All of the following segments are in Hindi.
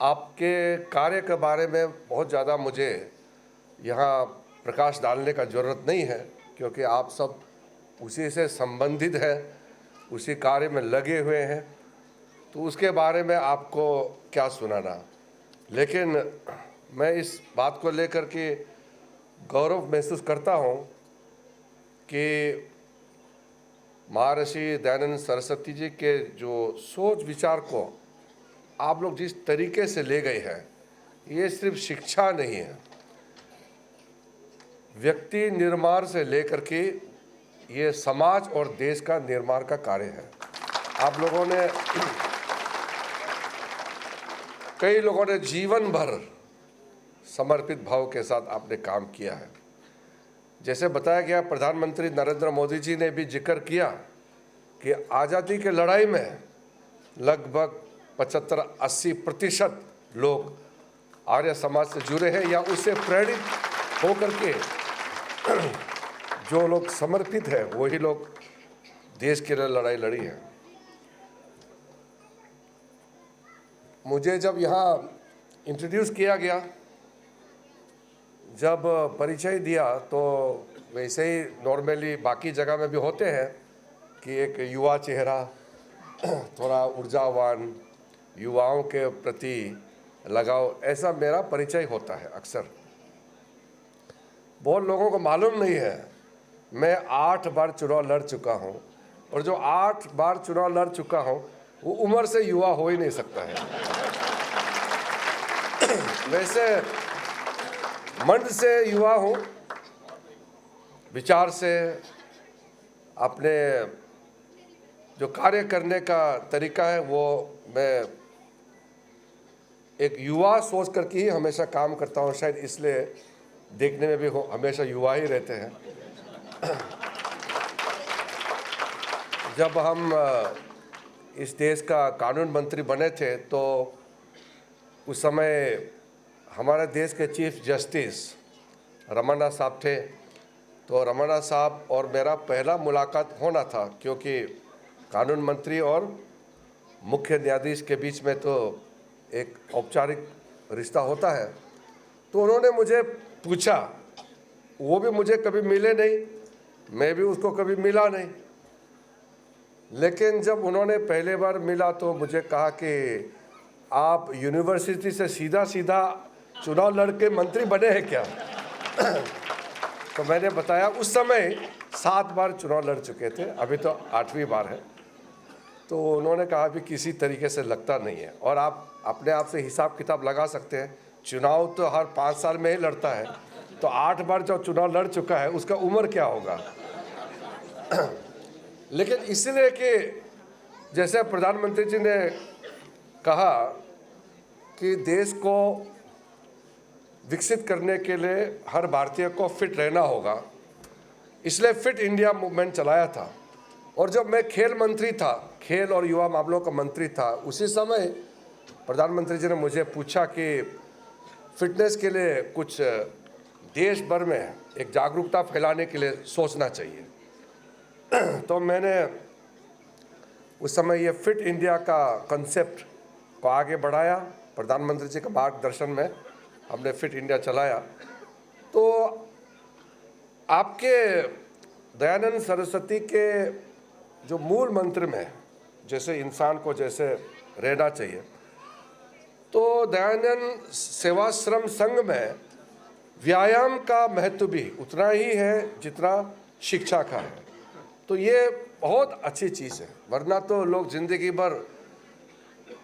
आपके कार्य के बारे में बहुत ज़्यादा मुझे यहाँ प्रकाश डालने का ज़रूरत नहीं है, क्योंकि आप सब उसी से संबंधित हैं, उसी कार्य में लगे हुए हैं, तो उसके बारे में आपको क्या सुनाना। लेकिन मैं इस बात को लेकर के गौरव महसूस करता हूँ कि महर्षि दयानंद सरस्वती जी के जो सोच विचार को आप लोग जिस तरीके से ले गए हैं, ये सिर्फ शिक्षा नहीं है, व्यक्ति निर्माण से लेकर के ये समाज और देश का निर्माण का कार्य है। आप लोगों ने, कई लोगों ने जीवन भर समर्पित भाव के साथ आपने काम किया है। जैसे बताया गया, प्रधानमंत्री नरेंद्र मोदी जी ने भी जिक्र किया कि आज़ादी की लड़ाई में लगभग 75-80% लोग आर्य समाज से जुड़े हैं या उससे प्रेरित होकर के जो लोग समर्पित हैं वही लोग देश के लिए लड़ाई लड़ी है। मुझे जब यहाँ इंट्रोड्यूस किया गया, जब परिचय दिया, तो वैसे ही नॉर्मली बाकी जगह में भी होते हैं कि एक युवा चेहरा, थोड़ा ऊर्जावान, युवाओं के प्रति लगाव, ऐसा मेरा परिचय होता है अक्सर। बहुत लोगों को मालूम नहीं है मैं 8 बार चुनाव लड़ चुका हूँ, और जो 8 बार चुनाव लड़ चुका हूँ वो उम्र से युवा हो ही नहीं सकता है। वैसे मन से युवा हूँ, विचार से, अपने जो कार्य करने का तरीका है वो मैं एक युवा सोच करके ही हमेशा काम करता हूँ। शायद इसलिए देखने में भी हमेशा युवा ही रहते हैं। जब हम इस देश का कानून मंत्री बने थे, तो उस समय हमारे देश के चीफ जस्टिस रमन्ना साहब थे। तो रमन्ना साहब और मेरा पहला मुलाकात होना था, क्योंकि कानून मंत्री और मुख्य न्यायाधीश के बीच में तो एक औपचारिक रिश्ता होता है। तो उन्होंने मुझे पूछा, वो भी मुझे कभी मिले नहीं, मैं भी उसको कभी मिला नहीं, लेकिन जब उन्होंने पहले बार मिला तो मुझे कहा कि आप यूनिवर्सिटी से सीधा सीधा चुनाव लड़के मंत्री बने हैं क्या? तो मैंने बताया उस समय 7 बार चुनाव लड़ चुके थे, अभी तो 8वीं बार है। तो उन्होंने कहा भी किसी तरीके से लगता नहीं है, और आप अपने आप से हिसाब किताब लगा सकते हैं, चुनाव तो हर 5 साल में ही लड़ता है, तो 8 बार जो चुनाव लड़ चुका है उसका उम्र क्या होगा। लेकिन इसलिए कि जैसे प्रधानमंत्री जी ने कहा कि देश को विकसित करने के लिए हर भारतीय को फिट रहना होगा, इसलिए फिट इंडिया मूवमेंट चलाया था। और जब मैं खेल मंत्री था, खेल और युवा मामलों का मंत्री था, उसी समय प्रधानमंत्री जी ने मुझे पूछा कि फिटनेस के लिए कुछ देश भर में एक जागरूकता फैलाने के लिए सोचना चाहिए। तो मैंने उस समय ये फिट इंडिया का कंसेप्ट को आगे बढ़ाया। प्रधानमंत्री जी के मार्गदर्शन में हमने फिट इंडिया चलाया। तो आपके दयानंद सरस्वती के जो मूल मंत्र में जैसे इंसान को जैसे रहना चाहिए, तो दयानंद सेवाश्रम संघ में व्यायाम का महत्व भी उतना ही है जितना शिक्षा का है। तो ये बहुत अच्छी चीज़ है, वरना तो लोग जिंदगी भर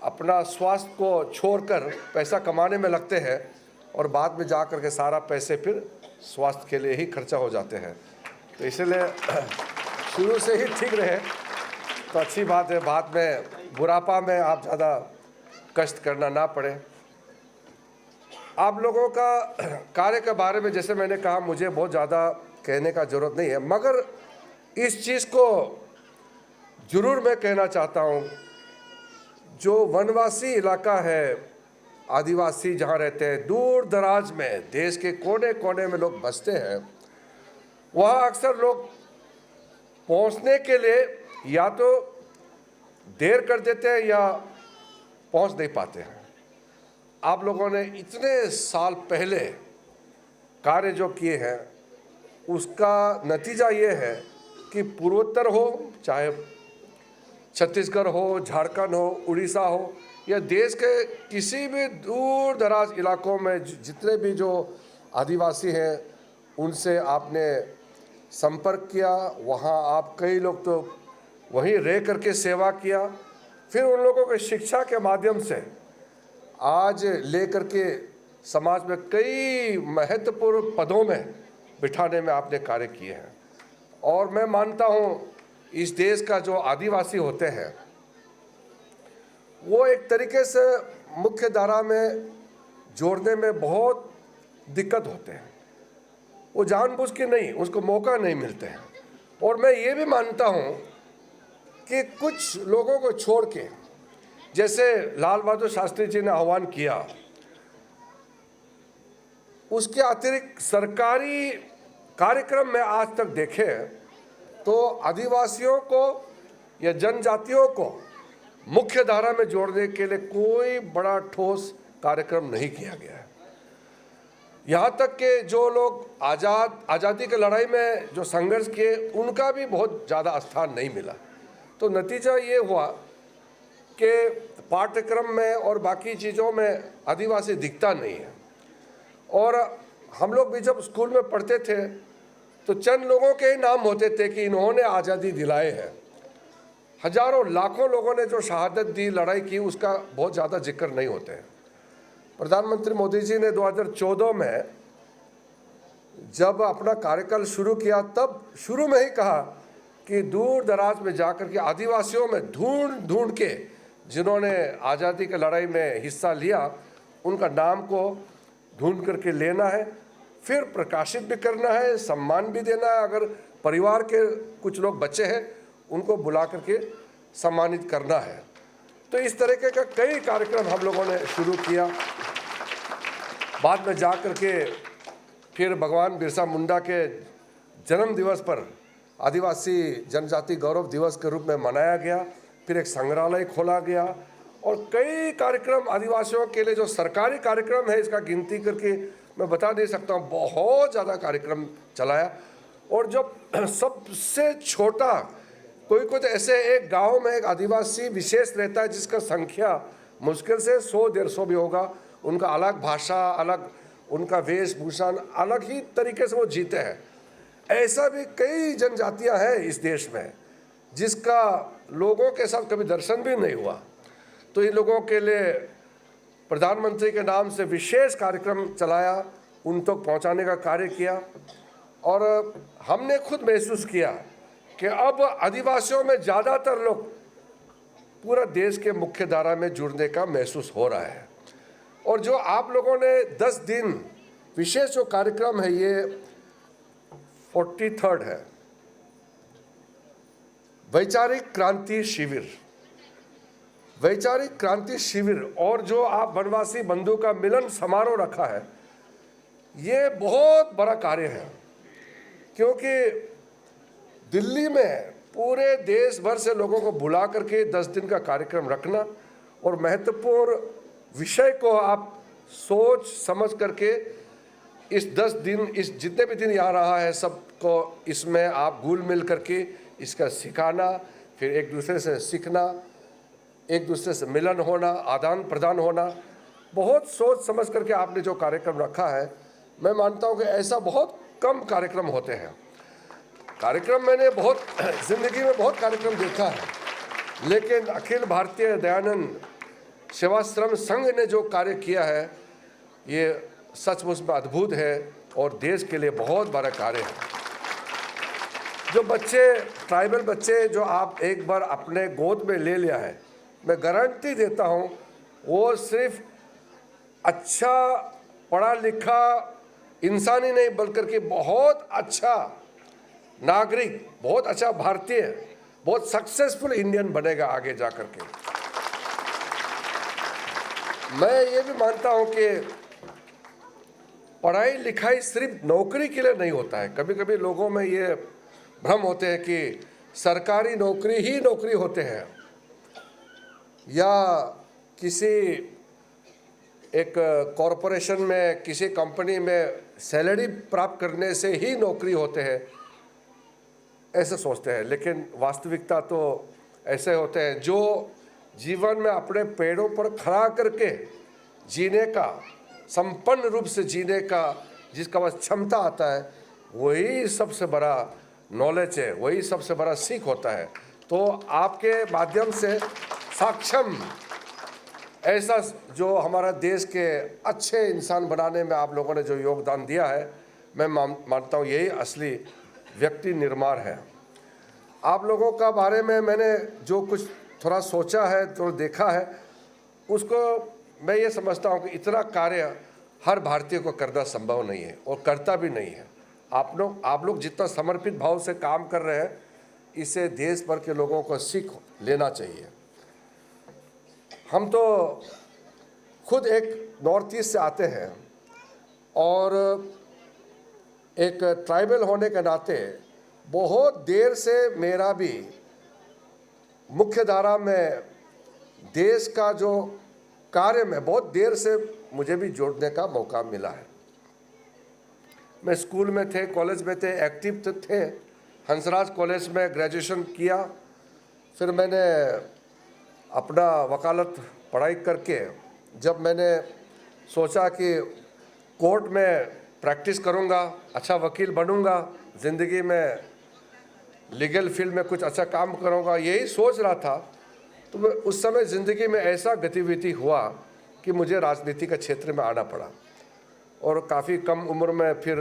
अपना स्वास्थ्य को छोड़कर पैसा कमाने में लगते हैं, और बाद में जा कर के सारा पैसे फिर स्वास्थ्य के लिए ही खर्चा हो जाते हैं। तो इसलिए शुरू से ही ठीक रहे तो अच्छी बात है, बाद में बुढ़ापा में आप ज़्यादा कष्ट करना ना पड़े। आप लोगों का कार्य के बारे में जैसे मैंने कहा, मुझे बहुत ज़्यादा कहने का ज़रूरत नहीं है, मगर इस चीज़ को ज़रूर मैं कहना चाहता हूँ, जो वनवासी इलाका है, आदिवासी जहाँ रहते हैं, दूर दराज में देश के कोने कोने में लोग बसते हैं, वहाँ अक्सर लोग पहुँचने के लिए या तो देर कर देते हैं या पहुँच नहीं पाते हैं। आप लोगों ने इतने साल पहले कार्य जो किए हैं उसका नतीजा ये है कि पूर्वोत्तर हो, चाहे छत्तीसगढ़ हो, झारखंड हो, उड़ीसा हो, या देश के किसी भी दूर दराज इलाकों में जितने भी जो आदिवासी हैं उनसे आपने संपर्क किया। वहाँ आप कई लोग तो वहीं रह करके सेवा किया, फिर उन लोगों को शिक्षा के माध्यम से आज ले करके समाज में कई महत्वपूर्ण पदों में बिठाने में आपने कार्य किए हैं। और मैं मानता हूँ इस देश का जो आदिवासी होते हैं वो एक तरीके से मुख्य धारा में जोड़ने में बहुत दिक्कत होते हैं, वो जानबूझ के नहीं, उसको मौका नहीं मिलते हैं। और मैं ये भी मानता हूँ कि कुछ लोगों को छोड़ के, जैसे लाल बहादुर शास्त्री जी ने आह्वान किया, उसके अतिरिक्त सरकारी कार्यक्रम में आज तक देखें तो आदिवासियों को या जनजातियों को मुख्य धारा में जोड़ने के लिए कोई बड़ा ठोस कार्यक्रम नहीं किया गया है। यहाँ तक कि जो लोग आज़ादी की लड़ाई में जो संघर्ष किए उनका भी बहुत ज़्यादा स्थान नहीं मिला। तो नतीजा ये हुआ कि पाठ्यक्रम में और बाकी चीज़ों में आदिवासी दिखता नहीं है। और हम लोग भी जब स्कूल में पढ़ते थे तो चंद लोगों के ही नाम होते थे कि इन्होंने आज़ादी दिलाए हैं। हजारों लाखों लोगों ने जो शहादत दी, लड़ाई की, उसका बहुत ज़्यादा जिक्र नहीं होते हैं। प्रधानमंत्री मोदी जी ने 2014 में जब अपना कार्यकाल शुरू किया तब शुरू में ही कहा कि दूर दराज में जाकर के आदिवासियों में ढूंढ के जिन्होंने आज़ादी की लड़ाई में हिस्सा लिया उनका नाम को ढूंढ करके लेना है, फिर प्रकाशित भी करना है, सम्मान भी देना है। अगर परिवार के कुछ लोग बच्चे हैं उनको बुला करके सम्मानित करना है। तो इस तरीके का कई कार्यक्रम हम लोगों ने शुरू किया। बाद में जा कर के फिर भगवान बिरसा मुंडा के जन्म दिवस पर आदिवासी जनजाति गौरव दिवस के रूप में मनाया गया, फिर एक संग्रहालय खोला गया और कई कार्यक्रम आदिवासियों के लिए जो सरकारी कार्यक्रम है इसका गिनती करके मैं बता नहीं सकता हूँ, बहुत ज़्यादा कार्यक्रम चलाया। और जब सबसे छोटा कोई तो ऐसे एक गांव में एक आदिवासी विशेष रहता है जिसका संख्या मुश्किल से 100-150 भी होगा, उनका अलग भाषा, अलग उनका वेशभूषा, अलग ही तरीके से वो जीते हैं। ऐसा भी कई जनजातियां हैं इस देश में जिसका लोगों के साथ कभी दर्शन भी नहीं हुआ। तो इन लोगों के लिए प्रधानमंत्री के नाम से विशेष कार्यक्रम चलाया, उन तक पहुंचाने का कार्य किया। और हमने खुद महसूस किया कि अब आदिवासियों में ज़्यादातर लोग पूरा देश के मुख्य धारा में जुड़ने का महसूस हो रहा है। और जो आप लोगों ने 10 दिन विशेष जो कार्यक्रम है, ये 43rd है, वैचारिक क्रांति शिविर, वैचारिक क्रांति शिविर, और जो आप वनवासी बंधु का मिलन समारोह रखा है, ये बहुत बड़ा कार्य है। क्योंकि दिल्ली में पूरे देश भर से लोगों को बुला करके 10 दिन का कार्यक्रम रखना और महत्वपूर्ण विषय को आप सोच समझ करके इस 10 दिन, इस जितने भी दिन यहाँ रहा है, सबको इसमें आप घुल मिल करके इसका सिखाना, फिर एक दूसरे से सीखना, एक दूसरे से मिलन होना, आदान प्रदान होना, बहुत सोच समझ करके आपने जो कार्यक्रम रखा है, मैं मानता हूँ कि ऐसा बहुत कम कार्यक्रम होते हैं। कार्यक्रम मैंने बहुत जिंदगी में बहुत कार्यक्रम देखा है, लेकिन अखिल भारतीय दयानंद सेवाश्रम संघ ने जो कार्य किया है ये सचमुच में अद्भुत है और देश के लिए बहुत बड़ा कार्य है। जो बच्चे, ट्राइबल बच्चे जो आप एक बार अपने गोद में ले लिया है, मैं गारंटी देता हूँ वो सिर्फ अच्छा पढ़ा लिखा इंसान ही नहीं बल्कि कि बहुत अच्छा नागरिक, बहुत अच्छा भारतीय, बहुत सक्सेसफुल इंडियन बनेगा आगे जा कर के। मैं ये भी मानता हूँ कि पढ़ाई लिखाई सिर्फ नौकरी के लिए नहीं होता है। कभी कभी लोगों में ये भ्रम होते हैं कि सरकारी नौकरी ही नौकरी होते हैं या किसी एक कॉरपोरेशन में किसी कंपनी में सैलरी प्राप्त करने से ही नौकरी होते हैं, ऐसे सोचते हैं। लेकिन वास्तविकता तो ऐसे होते हैं जो जीवन में अपने पैरों पर खड़ा करके जीने का, संपन्न रूप से जीने का जिसका पास क्षमता आता है, वही सबसे बड़ा नॉलेज है, वही सबसे बड़ा सीख होता है। तो आपके माध्यम से सक्षम ऐसा जो हमारा देश के अच्छे इंसान बनाने में आप लोगों ने जो योगदान दिया है, मैं मानता हूँ यही असली व्यक्ति निर्माण है। आप लोगों का बारे में मैंने जो कुछ थोड़ा सोचा है, तो देखा है, उसको मैं ये समझता हूँ कि इतना कार्य हर भारतीय को करना संभव नहीं है और करता भी नहीं है। आप लोग जितना समर्पित भाव से काम कर रहे हैं, इसे देश भर के लोगों को सीख लेना चाहिए। हम तो खुद एक नॉर्थ ईस्ट से आते हैं और एक ट्राइबल होने के नाते बहुत देर से मेरा भी मुख्य धारा में देश का जो कार्य में बहुत देर से मुझे भी जोड़ने का मौका मिला है। मैं स्कूल में थे, कॉलेज में थे, एक्टिव थे। हंसराज कॉलेज में ग्रेजुएशन किया, फिर मैंने अपना वकालत पढ़ाई करके जब मैंने सोचा कि कोर्ट में प्रैक्टिस करूंगा, अच्छा वकील बनूंगा, ज़िंदगी में लीगल फील्ड में कुछ अच्छा काम करूंगा, यही सोच रहा था, तो मैं उस समय ज़िंदगी में ऐसा गतिविधि हुआ कि मुझे राजनीति के क्षेत्र में आना पड़ा और काफ़ी कम उम्र में फिर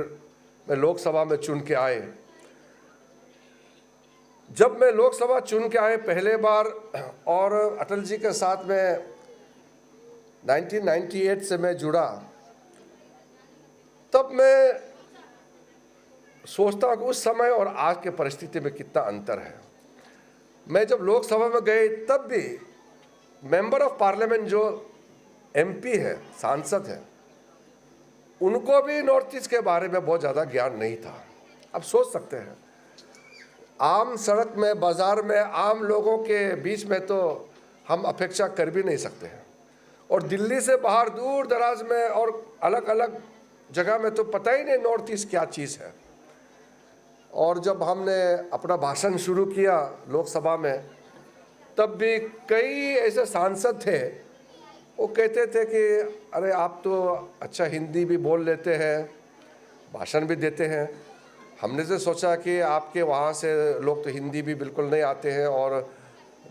मैं लोकसभा में चुन के आए। जब मैं लोकसभा चुन के आए पहले बार और अटल जी के साथ में 1998 से मैं जुड़ा, तब मैं सोचता हूँ कि उस समय और आज के परिस्थिति में कितना अंतर है। मैं जब लोकसभा में गए तब भी मेंबर ऑफ पार्लियामेंट जो एमपी है, सांसद है, उनको भी नॉर्थ ईस्ट के बारे में बहुत ज़्यादा ज्ञान नहीं था। अब सोच सकते हैं, आम सड़क में, बाज़ार में, आम लोगों के बीच में तो हम अपेक्षा कर भी नहीं सकते हैं, और दिल्ली से बाहर दूर दराज में और अलग अलग जगह में तो पता ही नहीं नॉर्थ ईस्ट क्या चीज़ है। और जब हमने अपना भाषण शुरू किया लोकसभा में, तब भी कई ऐसे सांसद थे, वो कहते थे कि अरे आप तो अच्छा हिंदी भी बोल लेते हैं, भाषण भी देते हैं। हमने से सोचा कि आपके वहाँ से लोग तो हिंदी भी बिल्कुल नहीं आते हैं और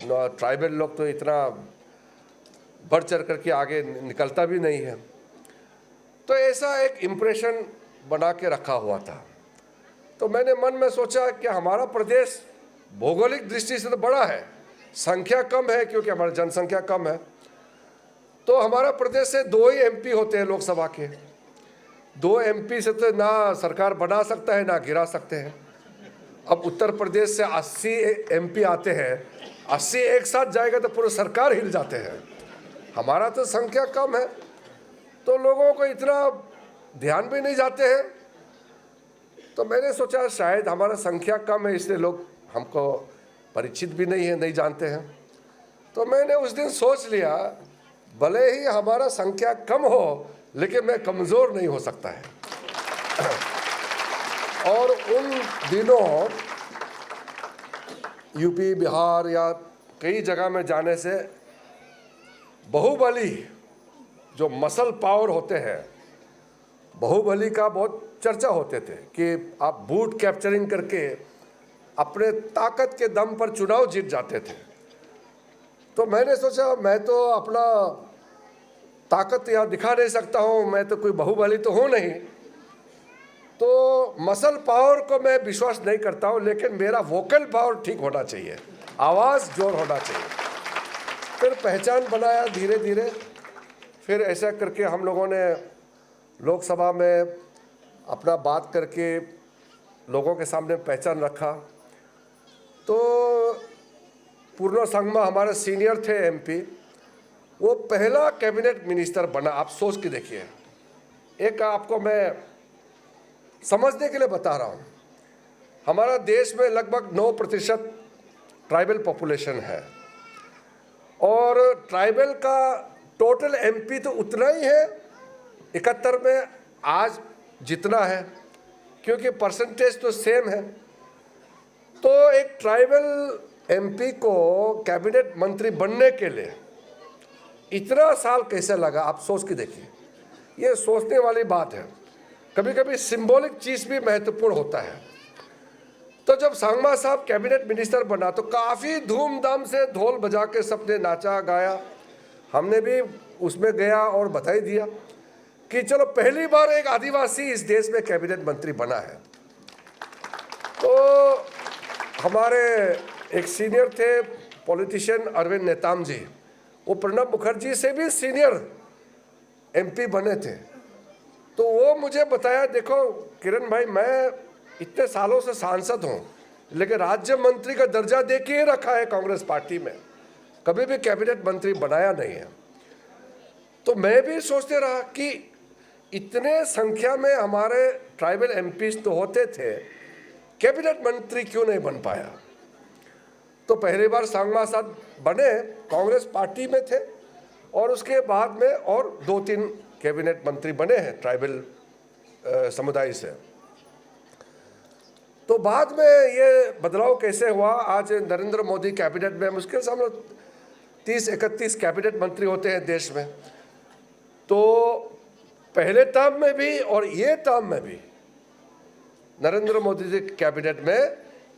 ट्राइबल लोग तो इतना बढ़ चढ़ कर के आगे निकलता भी नहीं है। तो ऐसा एक इम्प्रेशन बना के रखा हुआ था। तो मैंने मन में सोचा कि हमारा प्रदेश भौगोलिक दृष्टि से तो बड़ा है, संख्या कम है क्योंकि हमारी जनसंख्या कम है, तो हमारा प्रदेश से 2 ही एमपी होते हैं लोकसभा के। 2 एमपी से तो ना सरकार बना सकता है ना गिरा सकते हैं। अब उत्तर प्रदेश से 80 एमपी आते हैं, 80 एक साथ जाएगा तो पूरी सरकार हिल जाते हैं। हमारा तो संख्या कम है, तो लोगों को इतना ध्यान भी नहीं जाते हैं। तो मैंने सोचा शायद हमारा संख्या कम है, इसलिए लोग हमको परिचित भी नहीं है, नहीं जानते हैं। तो मैंने उस दिन सोच लिया, भले ही हमारा संख्या कम हो लेकिन मैं कमज़ोर नहीं हो सकता है। और उन दिनों यूपी, बिहार या कई जगह में जाने से बाहुबली जो मसल पावर होते हैं, बाहुबली का बहुत चर्चा होते थे कि आप बूट कैप्चरिंग करके अपने ताकत के दम पर चुनाव जीत जाते थे। तो मैंने सोचा मैं तो अपना ताकत यहाँ दिखा नहीं सकता हूँ, मैं तो कोई बाहुबली तो हूँ नहीं, तो मसल पावर को मैं विश्वास नहीं करता हूँ, लेकिन मेरा वोकल पावर ठीक होना चाहिए, आवाज़ जोर होना चाहिए। फिर पहचान बनाया धीरे धीरे। फिर ऐसा करके हम लोगों ने लोकसभा में अपना बात करके लोगों के सामने पहचान रखा। तो पूर्ण संगमा हमारे सीनियर थे एमपी, वो पहला कैबिनेट मिनिस्टर बना। आप सोच के देखिए, एक आपको मैं समझने के लिए बता रहा हूँ, हमारा देश में लगभग 9% ट्राइबल पॉपुलेशन है और ट्राइबल का टोटल एमपी तो उतना ही है 71 में आज जितना है, क्योंकि परसेंटेज तो सेम है। तो एक ट्राइबल एमपी को कैबिनेट मंत्री बनने के लिए इतना साल कैसे लगा, आप सोच के देखिए। ये सोचने वाली बात है। कभी कभी सिंबॉलिक चीज़ भी महत्वपूर्ण होता है। तो जब सांगमा साहब कैबिनेट मिनिस्टर बना तो काफ़ी धूमधाम से ढोल बजा के सबने नाचा गाया। हमने भी उसमें गया और बधाई दिया कि चलो पहली बार एक आदिवासी इस देश में कैबिनेट मंत्री बना है। तो हमारे एक सीनियर थे पॉलिटिशियन अरविंद नेताम जी, वो प्रणब मुखर्जी से भी सीनियर एमपी बने थे। तो वो मुझे बताया, देखो किरण भाई, मैं इतने सालों से सांसद हूँ, लेकिन राज्य मंत्री का दर्जा दे के रखा है कांग्रेस पार्टी में, कभी भी कैबिनेट मंत्री बनाया नहीं है। तो मैं भी सोचते रहा कि इतने संख्या में हमारे ट्राइबल एमपीज तो होते थे, कैबिनेट मंत्री क्यों नहीं बन पाया। तो पहली बार सांगमा साहब बने, कांग्रेस पार्टी में थे, और उसके बाद में और 2-3 कैबिनेट मंत्री बने हैं ट्राइबल समुदाय से। तो बाद में ये बदलाव कैसे हुआ, आज नरेंद्र मोदी कैबिनेट में मुश्किल से हम लोग 30-31 कैबिनेट मंत्री होते हैं देश में। तो पहले टर्म में भी और ये टर्म में भी नरेंद्र मोदी जी कैबिनेट में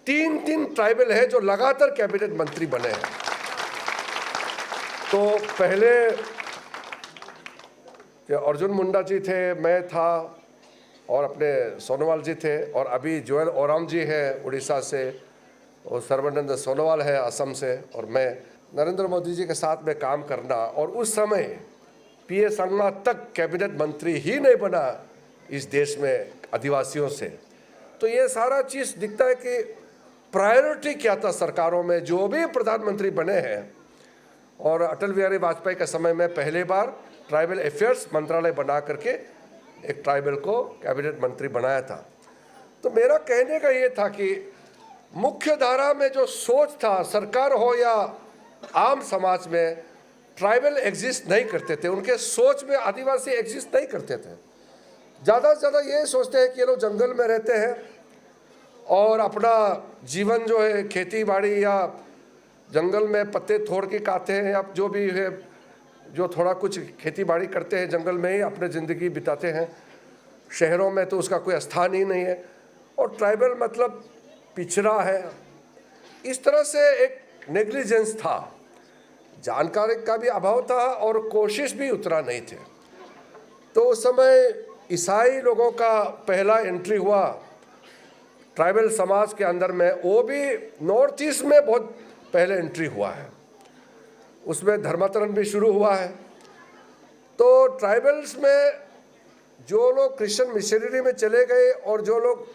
3 ट्राइबल है जो लगातार कैबिनेट मंत्री बने हैं। तो पहले अर्जुन मुंडा जी थे, मैं था, और अपने सोनोवाल जी थे, और अभी जोएल ओराम जी हैं उड़ीसा से, और सर्बानंद सोनोवाल है असम से, और मैं नरेंद्र मोदी जी के साथ में काम करना। और उस समय पीए संगमा तक कैबिनेट मंत्री ही नहीं बना इस देश में आदिवासियों से। तो ये सारा चीज़ दिखता है कि प्रायोरिटी क्या था सरकारों में, जो भी प्रधानमंत्री बने हैं। और अटल बिहारी वाजपेयी के समय में पहली बार ट्राइबल अफेयर्स मंत्रालय बना करके एक ट्राइबल को कैबिनेट मंत्री बनाया था। तो मेरा कहने का ये था कि मुख्य धारा में जो सोच था, सरकार हो या आम समाज में, ट्राइबल एग्जिस्ट नहीं करते थे। उनके सोच में आदिवासी एग्जिस्ट नहीं करते थे। ज़्यादा से ज़्यादा ये सोचते हैं कि ये लोग जंगल में रहते हैं और अपना जीवन जो है खेती बाड़ी या जंगल में पत्ते तोड़ के खाते हैं, या जो भी है जो थोड़ा कुछ खेती बाड़ी करते हैं जंगल में ही अपनी ज़िंदगी बिताते हैं। शहरों में तो उसका कोई स्थान ही नहीं है, और ट्राइबल मतलब पिछड़ा है। इस तरह से एक नेग्लिजेंस था, जानकारी का भी अभाव था और कोशिश भी उतना नहीं थे। तो उस समय ईसाई लोगों का पहला एंट्री हुआ ट्राइबल समाज के अंदर में, वो भी नॉर्थ ईस्ट में बहुत पहले एंट्री हुआ है। उसमें धर्मांतरण भी शुरू हुआ है। तो ट्राइबल्स में जो लोग क्रिश्चियन मिशनरी में चले गए और जो लोग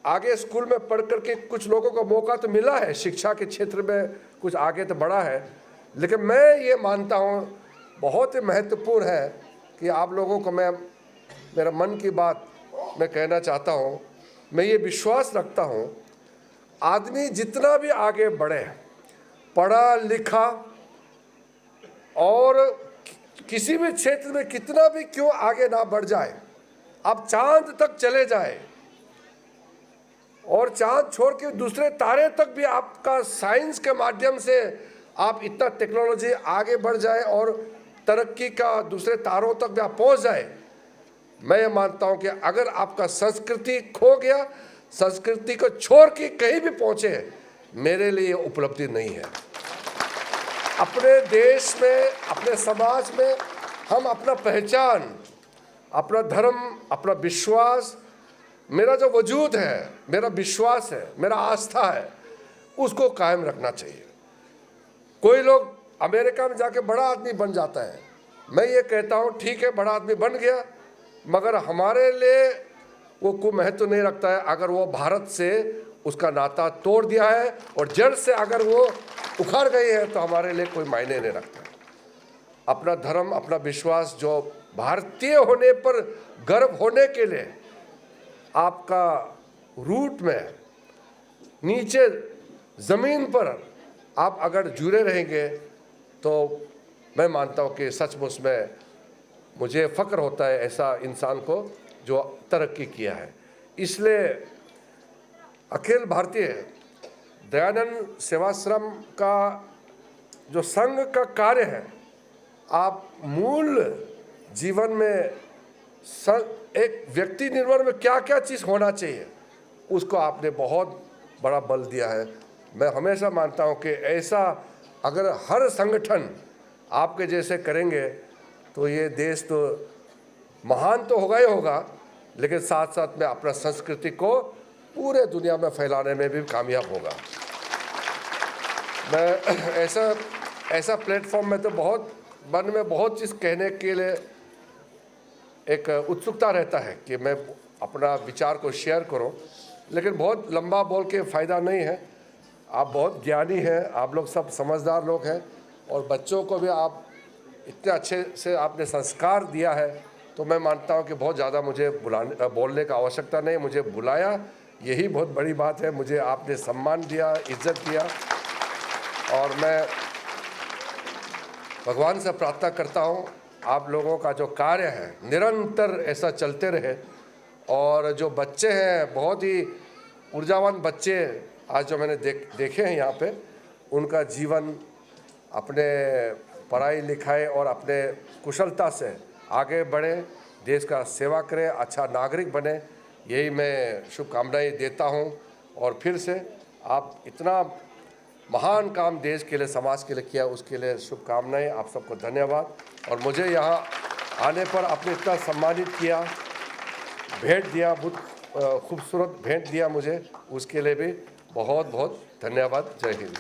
आगे स्कूल में पढ़ करके, कुछ लोगों को मौका तो मिला है शिक्षा के क्षेत्र में, कुछ आगे तो बढ़ा है, लेकिन मैं ये मानता हूँ बहुत ही महत्वपूर्ण है कि आप लोगों को मैं मेरा मन की बात मैं कहना चाहता हूँ। मैं ये विश्वास रखता हूँ, आदमी जितना भी आगे बढ़े, पढ़ा लिखा और किसी भी क्षेत्र में कितना भी क्यों आगे ना बढ़ जाए, आप चांद तक चले जाए और चांद छोड़ के दूसरे तारे तक भी आपका साइंस के माध्यम से आप इतना टेक्नोलॉजी आगे बढ़ जाए और तरक्की का दूसरे तारों तक भी आप पहुंच जाए। मैं ये मानता हूं कि अगर आपका संस्कृति खो गया, संस्कृति को छोड़ के कहीं भी पहुंचे, मेरे लिए उपलब्धि नहीं है। अपने देश में, अपने समाज में हम अपना पहचान, अपना धर्म, अपना विश्वास, मेरा जो वजूद है, मेरा विश्वास है, मेरा आस्था है, उसको कायम रखना चाहिए। कोई लोग अमेरिका में जाके बड़ा आदमी बन जाता है, मैं ये कहता हूँ ठीक है बड़ा आदमी बन गया, मगर हमारे लिए वो कोई महत्व नहीं रखता है अगर वो भारत से उसका नाता तोड़ दिया है और जड़ से अगर वो उखड़ गई है, तो हमारे लिए कोई मायने नहीं रखता। अपना धर्म, अपना विश्वास, जो भारतीय होने पर गर्व होने के लिए आपका रूट में नीचे ज़मीन पर आप अगर जुड़े रहेंगे तो मैं मानता हूँ कि सचमुच में मुझे फ़ख्र होता है ऐसा इंसान को जो तरक्की किया है। इसलिए अखिल भारतीय दयानंद सेवाश्रम का जो संघ का कार्य है, आप मूल जीवन में एक व्यक्ति निर्भर में क्या क्या चीज़ होना चाहिए उसको आपने बहुत बड़ा बल दिया है। मैं हमेशा मानता हूं कि ऐसा अगर हर संगठन आपके जैसे करेंगे तो ये देश तो महान तो होगा ही होगा, लेकिन साथ साथ में अपना संस्कृति को पूरे दुनिया में फैलाने में भी कामयाब होगा। मैं ऐसा प्लेटफॉर्म में तो बहुत मन में बहुत चीज़ कहने के लिए एक उत्सुकता रहता है कि मैं अपना विचार को शेयर करूं, लेकिन बहुत लंबा बोल के फ़ायदा नहीं है। आप बहुत ज्ञानी हैं, आप लोग सब समझदार लोग हैं, और बच्चों को भी आप इतने अच्छे से आपने संस्कार दिया है, तो मैं मानता हूं कि बहुत ज़्यादा मुझे बोलने का आवश्यकता नहीं। मुझे बुलाया, यही बहुत बड़ी बात है। मुझे आपने सम्मान दिया, इज्जत दिया, और मैं भगवान से प्रार्थना करता हूं आप लोगों का जो कार्य है निरंतर ऐसा चलते रहे, और जो बच्चे हैं बहुत ही ऊर्जावान बच्चे आज जो मैंने देखे हैं यहाँ पे, उनका जीवन अपने पढ़ाई लिखाई और अपने कुशलता से आगे बढ़े, देश का सेवा करें, अच्छा नागरिक बने, यही मैं शुभकामनाएं देता हूँ। और फिर से आप इतना महान काम देश के लिए, समाज के लिए किया, उसके लिए शुभकामनाएं। आप सबको धन्यवाद। और मुझे यहाँ आने पर आपने इतना सम्मानित किया, भेंट दिया, बहुत खूबसूरत भेंट दिया मुझे, उसके लिए भी बहुत बहुत धन्यवाद। जय हिंद।